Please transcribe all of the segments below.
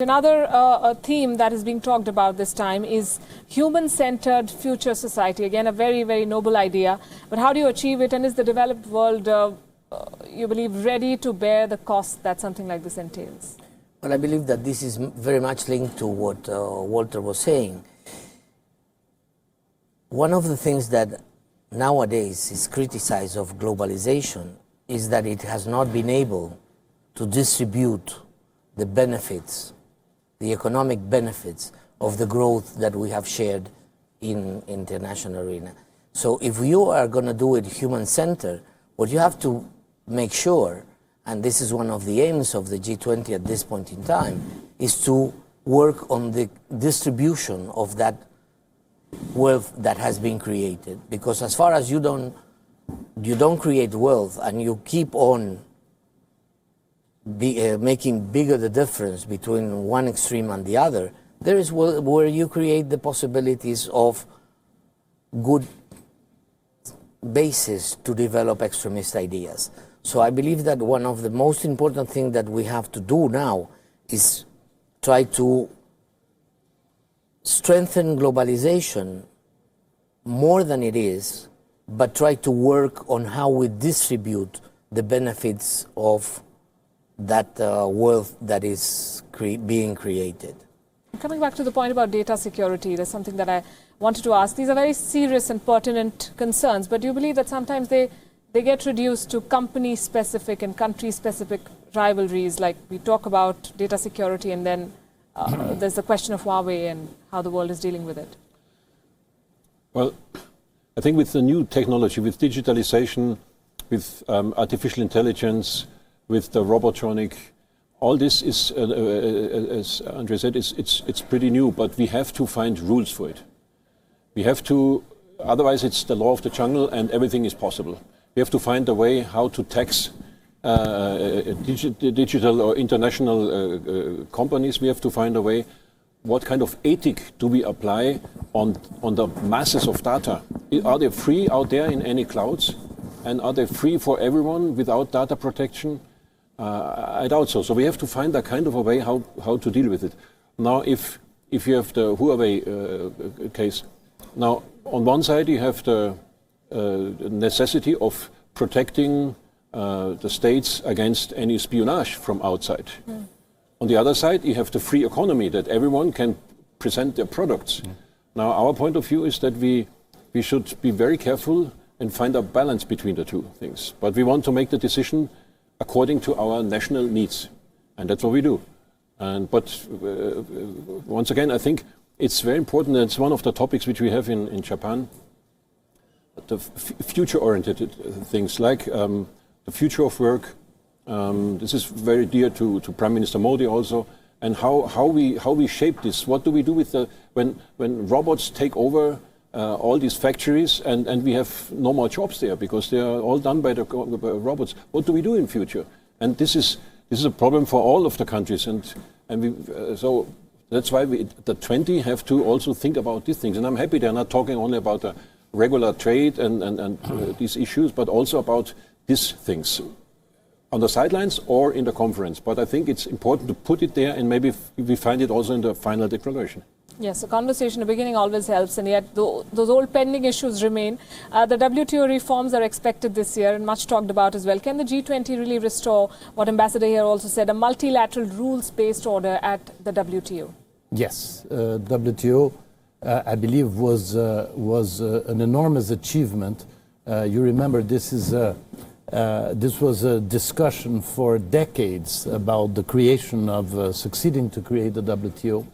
Another theme that is being talked about this time is human-centered future society. Again, a very, very noble idea. But how do you achieve it? And is the developed world, you believe, ready to bear the cost that something like this entails? Well, I believe that this is very much linked to what Walter was saying. One of the things that nowadays is criticized of globalization is that it has not been able to distribute the benefits, the economic benefits of the growth that we have shared in international arena. So if you are going to do it human-centered, what you have to make sure, and this is one of the aims of the G20 at this point in time, is to work on the distribution of that wealth that has been created. Because as far as you don't create wealth and you keep on making bigger the difference between one extreme and the other, there is where you create the possibilities of good basis to develop extremist ideas. So I believe that one of the most important things that we have to do now is try to strengthen globalization more than it is, but try to work on how we distribute the benefits of that wealth that is being created. Coming back to the point about data security, there's something that I wanted to ask. These are very serious and pertinent concerns, but do you believe that sometimes they get reduced to company-specific and country-specific rivalries, like we talk about data security and then there's the question of Huawei and how the world is dealing with it? Well, I think with the new technology, with digitalisation, with artificial intelligence, with the robotronic, all this is, as Andre said, it's pretty new, but we have to find rules for it. We have to, otherwise it's the law of the jungle and everything is possible. We have to find a way how to tax digital or international companies. We have to find a way, what kind of ethic do we apply on the masses of data? Are they free out there in any clouds? And are they free for everyone without data protection? I doubt so. So we have to find a kind of a way how to deal with it. Now, if you have the Huawei case, now on one side you have the necessity of protecting the states against any espionage from outside. Mm. On the other side, you have the free economy that everyone can present their products. Mm. Now, our point of view is that we should be very careful and find a balance between the two things. But we want to make the decision according to our national needs, and that's what we do. But once again, I think it's very important, and it's one of the topics which we have in Japan, the future-oriented things like the future of work. This is very dear to Prime Minister Modi also, and how we shape this. What do we do with when robots take over all these factories and we have no more jobs there because they are all done by the robots? What do we do in future? And this is a problem for all of the countries, so that's why the 20 have to also think about these things. And I'm happy they're not talking only about the regular trade and these issues, but also about these things on the sidelines or in the conference. But I think it's important to put it there, and maybe we find it also in the final declaration. Yes, a conversation, a beginning always helps, and yet those old pending issues remain. The WTO reforms are expected this year and much talked about as well. Can the G20 really restore what Ambassador here also said, a multilateral rules-based order at the WTO? Yes, WTO, I believe, was an enormous achievement. You remember this was a discussion for decades about the creation of succeeding to create the WTO.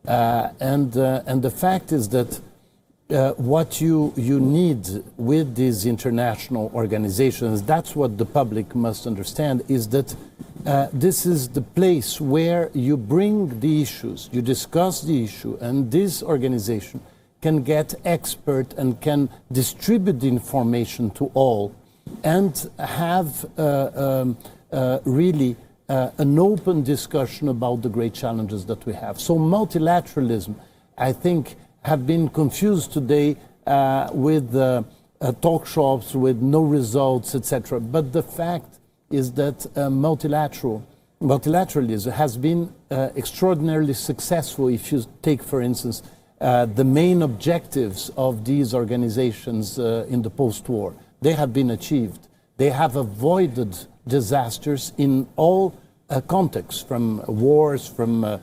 And the fact is that what you need with these international organizations, that's what the public must understand, is that this is the place where you bring the issues, you discuss the issue, and this organization can get expert and can distribute the information to all and have really an open discussion about the great challenges that we have. So multilateralism, I think, have been confused today with talk shops with no results, etc. But the fact is that multilateral multilateralism has been extraordinarily successful. If you take, for instance, the main objectives of these organizations in the post-war, they have been achieved. They have avoided disasters in all contexts, from wars, from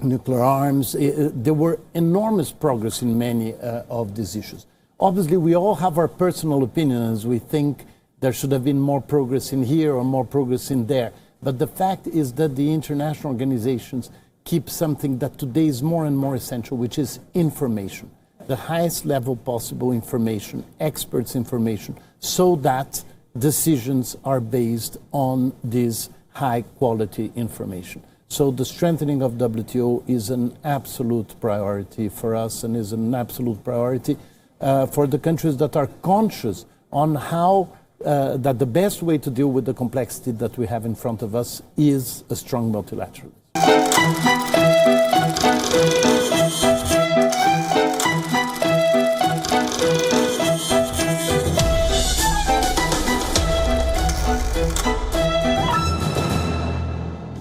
nuclear arms. There were enormous progress in many of these issues. Obviously, we all have our personal opinions. We think there should have been more progress in here or more progress in there. But the fact is that the international organizations keep something that today is more and more essential, which is information. The highest level possible information, experts' information, so that decisions are based on this high quality information. So the strengthening of WTO is an absolute priority for us, and is an absolute priority for the countries that are conscious on how that the best way to deal with the complexity that we have in front of us is a strong multilateralism.